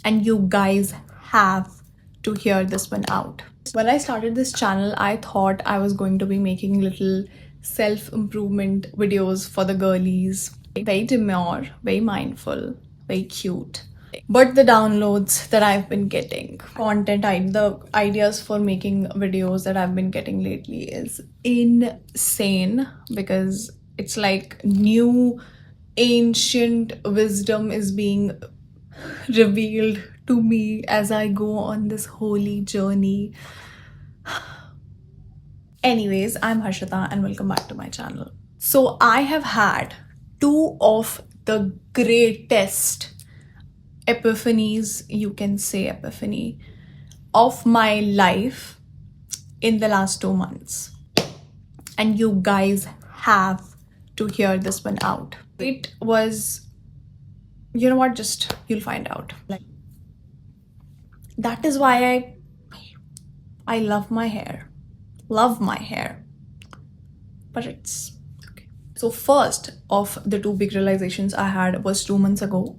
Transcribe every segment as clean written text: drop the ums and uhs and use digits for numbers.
and you guys have to hear this one out. When I started this channel, I thought I was going to be making little self-improvement videos for the girlies. Very demure, very mindful, very cute. But the downloads that I've been getting, the ideas for making videos that I've been getting lately is insane, because it's like new ancient wisdom is being revealed to me as I go on this holy journey. Anyways, I'm Harshita and welcome back to my channel. So I have had two of the greatest epiphanies, you can say epiphany, of my life in the last 2 months. And you guys have to hear this one out. It was, you know what, just you'll find out. That is why I love my hair. Love my hair. But it's okay. So first of the two big realizations I had was 2 months ago,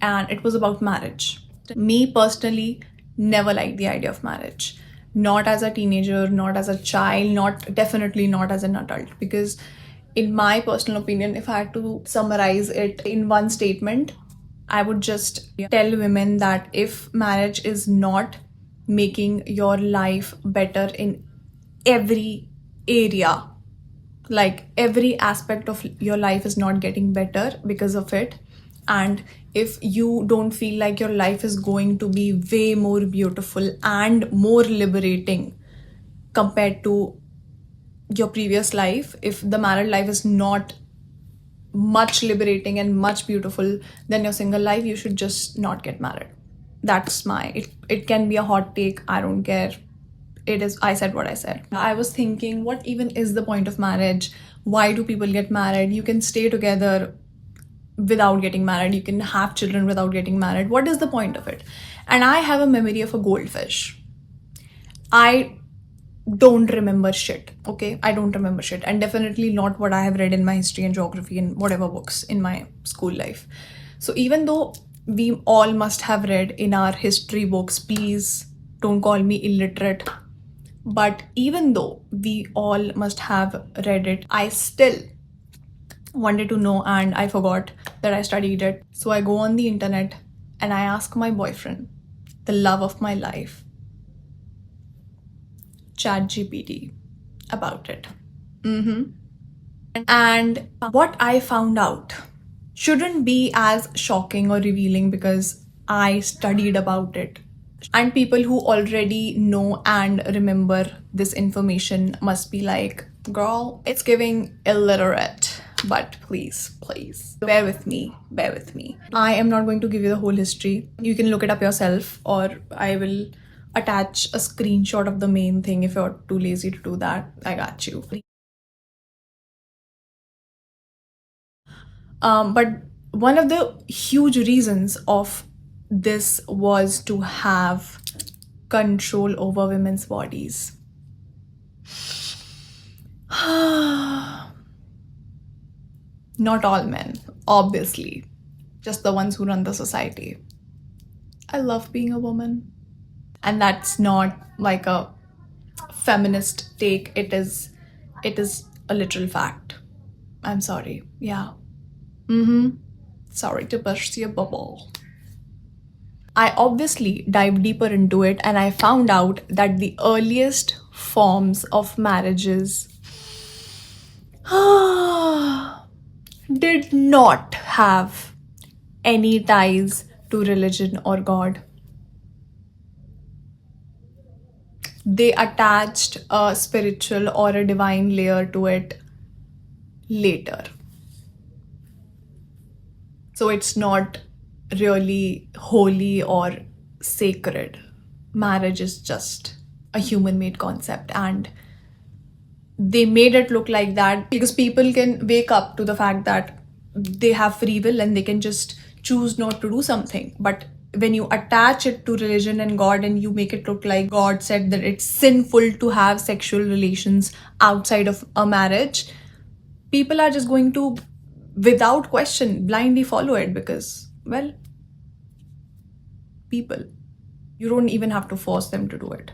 and it was about marriage. Me personally never liked the idea of marriage. Not as a teenager, not as a child, definitely not as an adult. Because in my personal opinion, if I had to summarize it in one statement, I would just tell women that if marriage is not making your life better in every area, like every aspect of your life is not getting better because of it, and if you don't feel like your life is going to be way more beautiful and more liberating compared to your previous life, if the married life is not much liberating and much beautiful than your single life, you should just not get married. That's it can be a hot take, I don't care. It is, I said what I said. I was thinking, what even is the point of marriage? Why do people get married? You can stay together without getting married, you can have children without getting married. What is the point of it? And I have a memory of a goldfish. I don't remember shit, okay? I don't remember shit, and definitely not what I have read in my history and geography and whatever books in my school life. So even though we all must have read in our history books, please don't call me illiterate, but even though we all must have read it, I still wanted to know, and I forgot that I studied it. So I go on the internet and I ask my boyfriend, the love of my life, ChatGPT, about it. And what I found out shouldn't be as shocking or revealing because I studied about it. And people who already know and remember this information must be like, girl, it's giving illiterate. But please, bear with me. I am not going to give you the whole history. You can look it up yourself, or I will attach a screenshot of the main thing if you're too lazy to do that. I got you. But one of the huge reasons of this was to have control over women's bodies. Not all men, obviously, just the ones who run the society. I love being a woman, and that's not like a feminist take. It is a literal fact. I'm sorry. Yeah. Sorry to burst your bubble. I obviously dived deeper into it, and I found out that the earliest forms of marriages did not have any ties to religion or God. They attached a spiritual or a divine layer to it later. So it's not really holy or sacred. Marriage is just a human-made concept, and they made it look like that because people can wake up to the fact that they have free will and they can just choose not to do something. But when you attach it to religion and God and you make it look like God said that it's sinful to have sexual relations outside of a marriage, people are just going to, without question, blindly follow it because, well, people. You don't even have to force them to do it.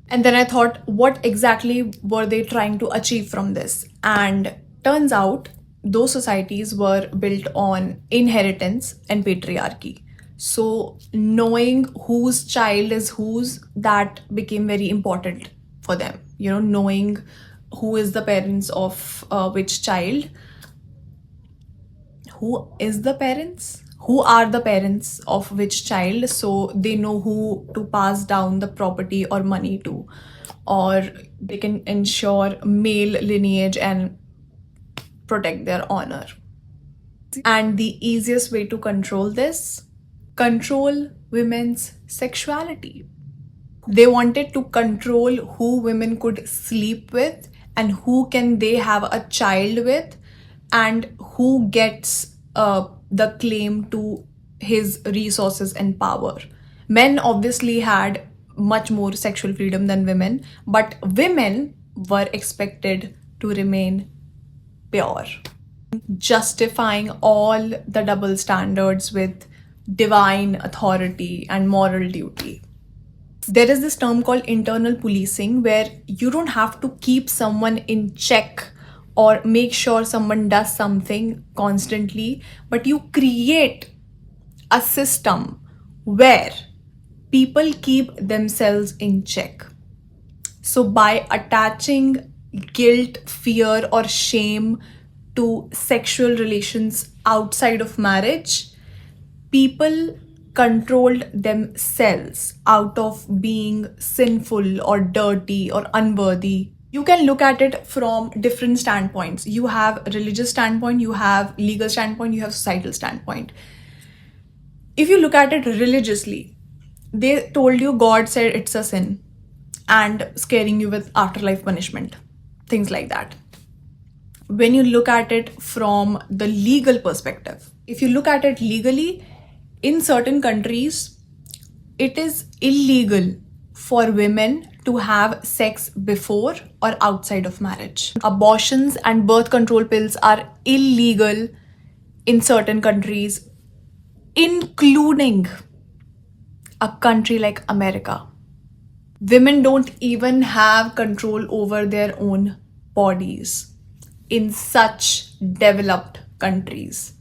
And then I thought, what exactly were they trying to achieve from this? And turns out those societies were built on inheritance and patriarchy. So knowing whose child is whose, that became very important for them. Knowing who is the parents of which child. Who are the parents of which child, so they know who to pass down the property or money to, or they can ensure male lineage and protect their honor. And the easiest way to control this: control women's sexuality. They wanted to control who women could sleep with and who can they have a child with, and who gets the claim to his resources and power. Men obviously had much more sexual freedom than women, but women were expected to remain pure, justifying all the double standards with divine authority and moral duty. There is this term called internal policing, where you don't have to keep someone in check or make sure someone does something constantly, but you create a system where people keep themselves in check. So by attaching guilt, fear, or shame to sexual relations outside of marriage, people controlled themselves out of being sinful or dirty or unworthy. You can look at it from different standpoints. You have religious standpoint, you have legal standpoint, you have societal standpoint. If you look at it religiously, they told you God said it's a sin and scaring you with afterlife punishment, things like that. When you look at it from the legal perspective, if you look at it legally, in certain countries, it is illegal for women to have sex before or outside of marriage. Abortions and birth control pills are illegal in certain countries, including a country like America. Women don't even have control over their own bodies in such developed countries.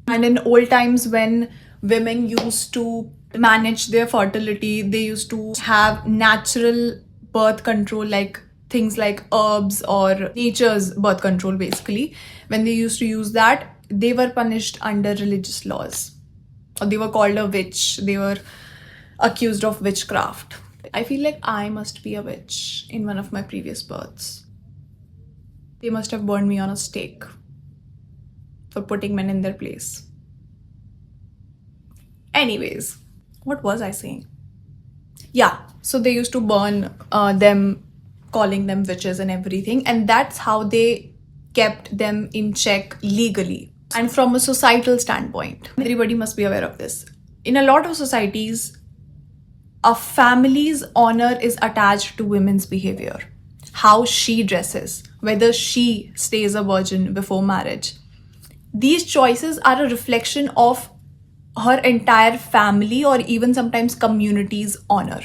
And in old times, when women used to manage their fertility, they used to have natural birth control, like things like herbs or nature's birth control. Basically, when they used to use that, they were punished under religious laws, or they were called a witch. They were accused of witchcraft. I feel like I must be a witch in one of my previous births. They must have burned me on a stake for putting men in their place. Anyways, what was I saying? Yeah, so they used to burn them, calling them witches and everything, and that's how they kept them in check legally. And from a societal standpoint, everybody must be aware of this. In a lot of societies, a family's honor is attached to women's behavior, how she dresses, whether she stays a virgin before marriage. These choices are a reflection of her entire family or even sometimes community's honor.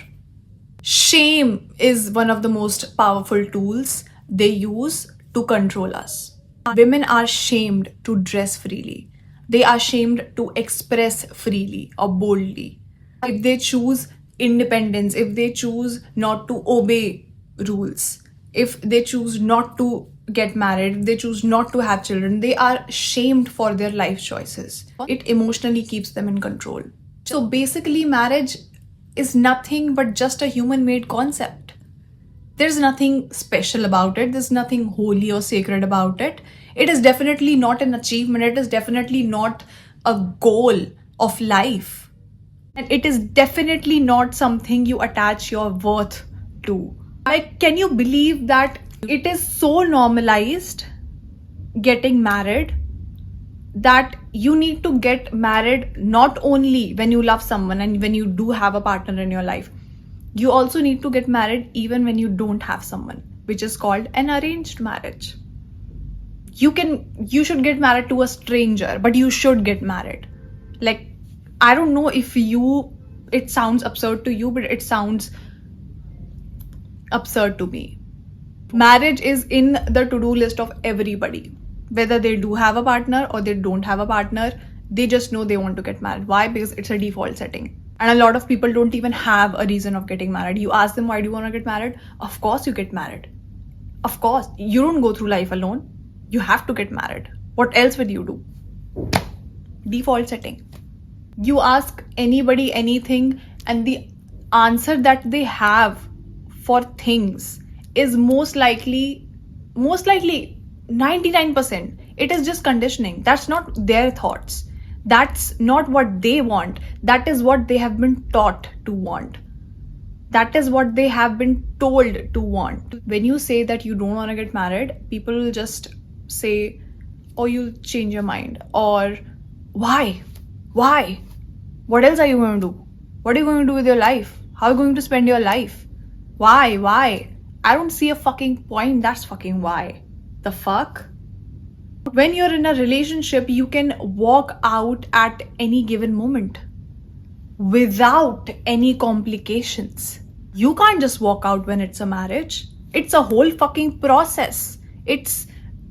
Shame is one of the most powerful tools they use to control us. Women are shamed to dress freely. They are shamed to express freely or boldly. If they choose independence, if they choose not to obey rules, if they choose not to get married, if they choose not to have children, they are shamed for their life choices. It emotionally keeps them in control. So basically, marriage is nothing but just a human-made concept. There's nothing special about it. There's nothing holy or sacred about it. It is definitely not an achievement. It is definitely not a goal of life. And it is definitely not something you attach your worth to. Like, can you believe that it is so normalized getting married that you need to get married not only when you love someone and when you do have a partner in your life, you also need to get married even when you don't have someone, which is called an arranged marriage. You should get married to a stranger, but you should get married. Like, I don't know if it sounds absurd to you, but it sounds absurd to me. Marriage is in the to-do list of everybody. Whether they do have a partner or they don't have a partner, they just know they want to get married. Why? Because it's a default setting. And a lot of people don't even have a reason of getting married. You ask them, why do you want to get married? Of course you get married. Of course. You don't go through life alone. You have to get married. What else would you do? Default setting. You ask anybody anything, and the answer that they have for things is most likely 99%, it is just conditioning. That's not their thoughts. That's not what they want. That is what they have been taught to want. That is what they have been told to want. When you say that you don't want to get married, people will just say, oh, you'll change your mind. Or, why? Why? What else are you going to do? What are you going to do with your life? How are you going to spend your life? Why? I don't see a fucking point. That's fucking why. The fuck? When you're in a relationship, you can walk out at any given moment without any complications. You can't just walk out when it's a marriage. It's a whole fucking process. It's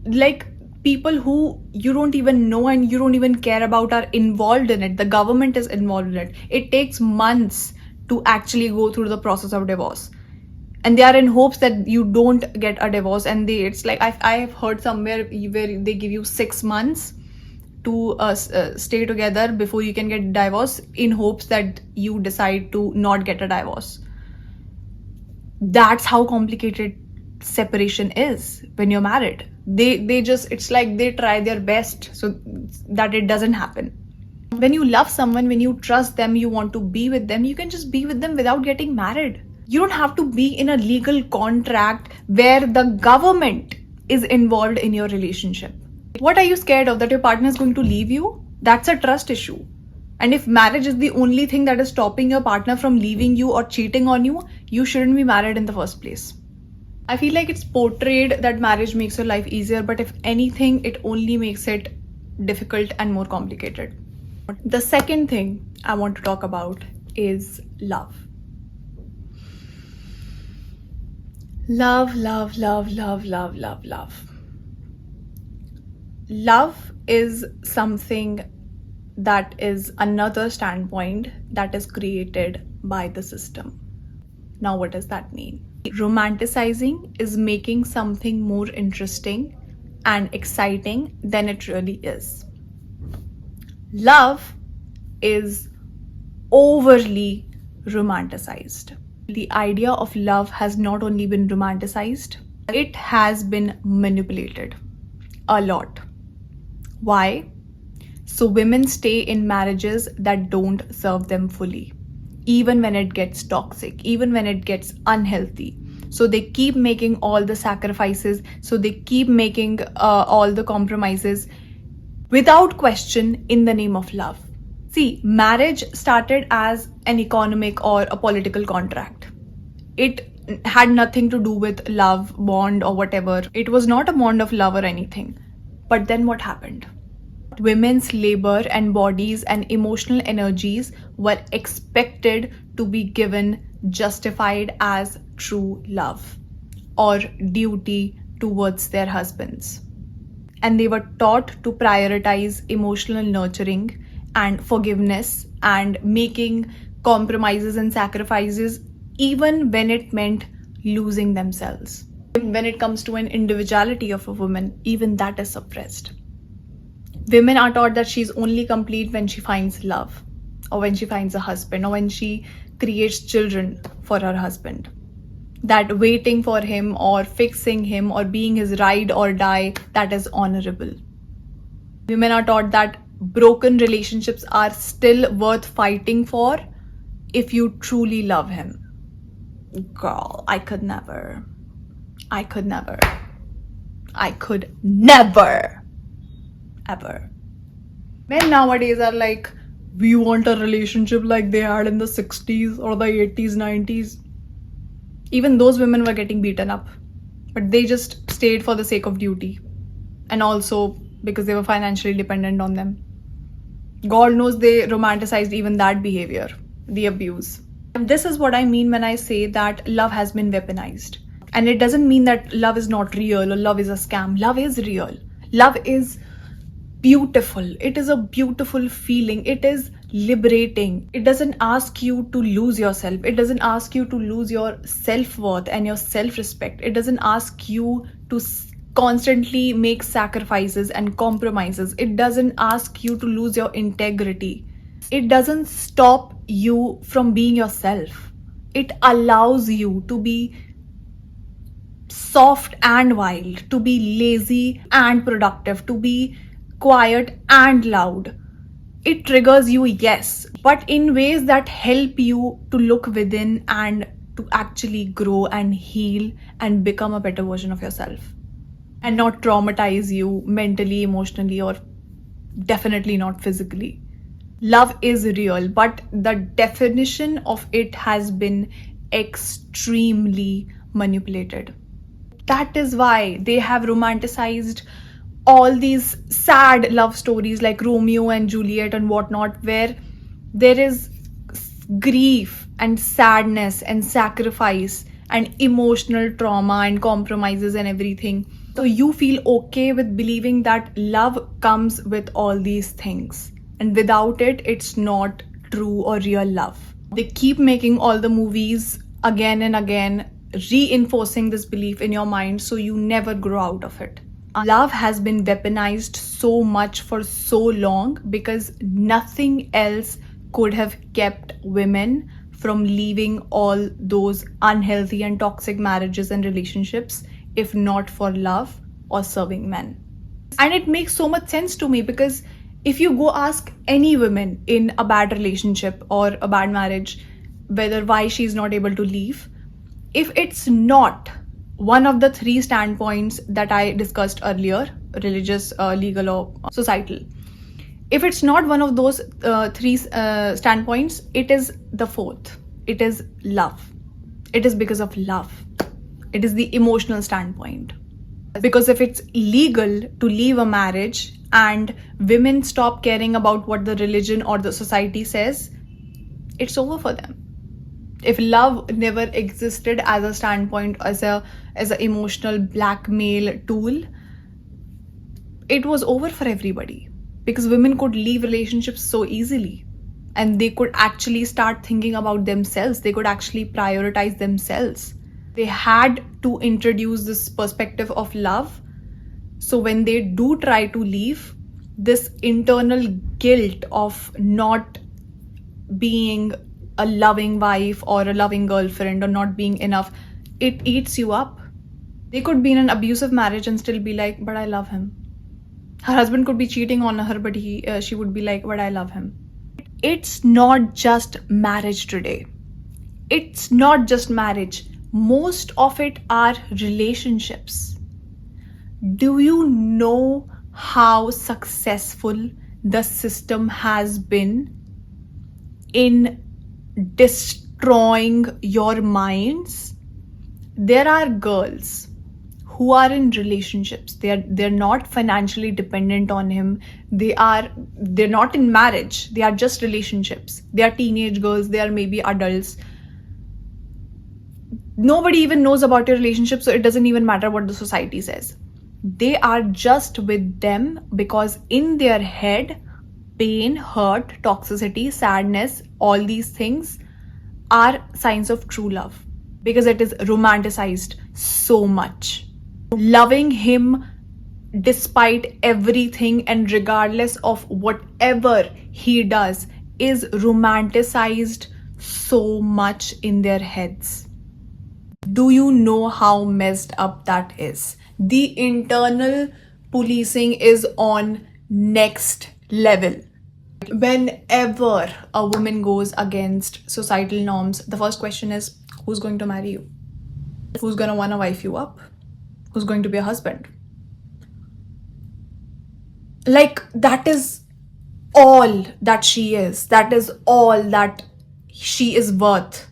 like people who you don't even know and you don't even care about are involved in it. The government is involved in it. It takes months to actually go through the process of divorce. And they are in hopes that you don't get a divorce. And it's like, I've heard somewhere where they give you 6 months to stay together before you can get divorce, in hopes that you decide to not get a divorce. That's how complicated separation is when you're married. They just, it's like they try their best so that it doesn't happen. When you love someone, when you trust them, you want to be with them, you can just be with them without getting married. You don't have to be in a legal contract where the government is involved in your relationship. What are you scared of? That your partner is going to leave you? That's a trust issue. And if marriage is the only thing that is stopping your partner from leaving you or cheating on you, you shouldn't be married in the first place. I feel like it's portrayed that marriage makes your life easier, but if anything, it only makes it difficult and more complicated. The second thing I want to talk about is love. Love. Love is something that is another standpoint that is created by the system. Now, what does that mean? Romanticizing is making something more interesting and exciting than it really is. Love is overly romanticized. The idea of love has not only been romanticized, it has been manipulated a lot. Why? So women stay in marriages that don't serve them fully, even when it gets toxic, even when it gets unhealthy. So they keep making all the sacrifices, so they keep making all the compromises without question in the name of love. See, marriage started as an economic or a political contract. It had nothing to do with love, bond, or whatever. It was not a bond of love or anything. But then what happened? Women's labor and bodies and emotional energies were expected to be given, justified as true love or duty towards their husbands. And they were taught to prioritize emotional nurturing and forgiveness and making compromises and sacrifices even when it meant losing themselves. When it comes to an individuality of a woman, even that is suppressed. Women are taught that she's only complete when she finds love, or when she finds a husband, or when she creates children for her husband. That waiting for him or fixing him or being his ride or die, that is honorable. Women are taught that broken relationships are still worth fighting for if you truly love him. Girl, I could never. Ever. Men nowadays are like, we want a relationship like they had in the 60s or the 80s, 90s. Even those women were getting beaten up, but they just stayed for the sake of duty, and also because they were financially dependent on them. God knows they romanticized even that behavior. the abuse. And this is what I mean when I say that love has been weaponized. And it doesn't mean that love is not real or love is a scam. Love is real. Love is beautiful. It is a beautiful feeling. It is liberating. It doesn't ask you to lose yourself. It doesn't ask you to lose your self-worth and your self-respect. It doesn't ask you to constantly make sacrifices and compromises. It doesn't ask you to lose your integrity. It doesn't stop you from being yourself. It allows you to be soft and wild, to be lazy and productive, to be quiet and loud. It triggers you, yes, but in ways that help you to look within and to actually grow and heal and become a better version of yourself, and not traumatize you mentally, emotionally, or definitely not physically. Love is real, but the definition of it has been extremely manipulated. That is why they have romanticized all these sad love stories like Romeo and Juliet and whatnot, where there is grief and sadness and sacrifice and emotional trauma and compromises and everything. So you feel okay with believing that love comes with all these things, and without it, it's not true or real love. They keep making all the movies again and again, reinforcing this belief in your mind so you never grow out of it. Love has been weaponized so much for so long because nothing else could have kept women from leaving all those unhealthy and toxic marriages and relationships if not for love or serving men. And it makes so much sense to me because if you go ask any woman in a bad relationship or a bad marriage whether why she's not able to leave, if it's not one of the three standpoints that I discussed earlier, religious, legal, or societal, if it's not one of those three standpoints, it is the fourth. It is love. It is because of love. It is the emotional standpoint. Because if it's legal to leave a marriage and women stop caring about what the religion or the society says, it's over for them. If love never existed as a standpoint, as a emotional blackmail tool, it was over for everybody, because women could leave relationships so easily and they could actually start thinking about themselves. They could actually prioritize themselves. They had to introduce this perspective of love. So when they do try to leave, this internal guilt of not being a loving wife or a loving girlfriend or not being enough, it eats you up. They could be in an abusive marriage and still be like, but I love him. Her husband could be cheating on her, but she would be like, but I love him. It's not just marriage today. It's not just marriage. Most of it are relationships. Do you know how successful the system has been in destroying your minds? There are girls who are in relationships. They're not financially dependent on him. They're not in marriage. They are just relationships. They are teenage girls. They are maybe adults. Nobody even knows about your relationship, so it doesn't even matter what the society says. They are just with them because in their head, pain, hurt, toxicity, sadness, all these things are signs of true love because it is romanticized so much. Loving him despite everything and regardless of whatever he does is romanticized so much in their heads. Do you know how messed up that is? The internal policing is on next level. Whenever a woman goes against societal norms, the first question is, who's going to marry you? Who's going to want to wife you up? Who's going to be a husband? Like, that is all that she is. That is all that she is worth.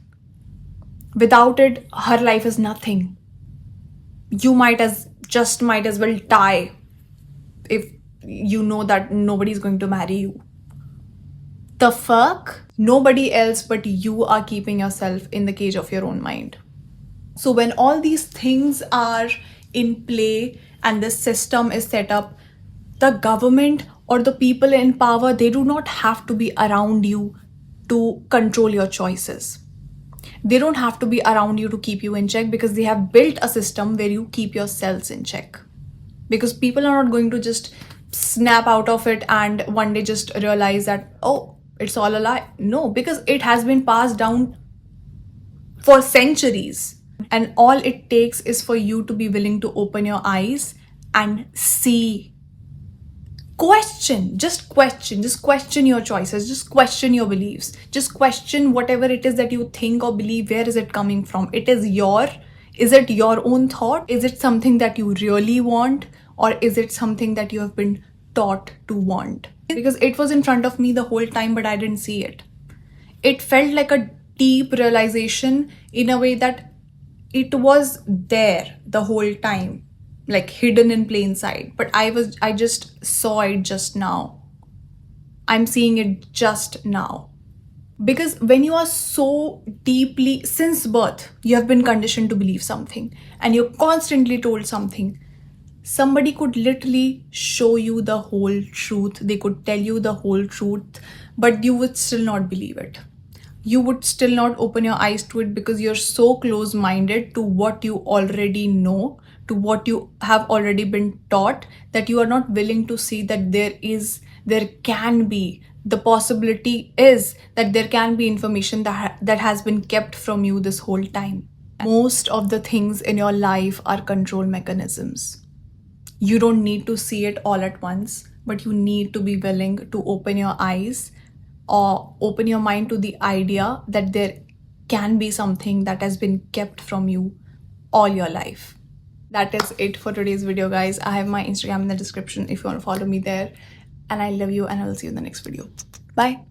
Without it, her life is nothing. You might as well die if you know that nobody's going to marry you. The fuck? Nobody else but you are keeping yourself in the cage of your own mind. So when all these things are in play and the system is set up, the government or the people in power, they do not have to be around you to control your choices. They don't have to be around you to keep you in check, because they have built a system where you keep your cells in check. Because people are not going to just snap out of it and one day just realize that, oh, it's all a lie. No, because it has been passed down for centuries. And all it takes is for you to be willing to open your eyes and see. Just question your choices, just question your beliefs, just question whatever it is that you think or believe. Where is it coming from? Is it your own thought? Is it something that you really want, or is it something that you have been taught to want? Because it was in front of me the whole time, but I didn't see it. It felt like a deep realization in a way that it was there the whole time, like hidden in plain sight, but I just saw it just now. I'm seeing it just now. Because when you are so deeply, since birth, you have been conditioned to believe something and you're constantly told something, somebody could literally show you the whole truth. They could tell you the whole truth, but you would still not believe it. You would still not open your eyes to it, because you're so close-minded to what you already know, to what you have already been taught, that you are not willing to see that there can be, the possibility is that there can be information that has been kept from you this whole time. Most of the things in your life are control mechanisms. You don't need to see it all at once, but you need to be willing to open your eyes or open your mind to the idea that there can be something that has been kept from you all your life. That is it for today's video, guys. I have my Instagram in the description if you want to follow me there. And I love you, and I will see you in the next video. Bye.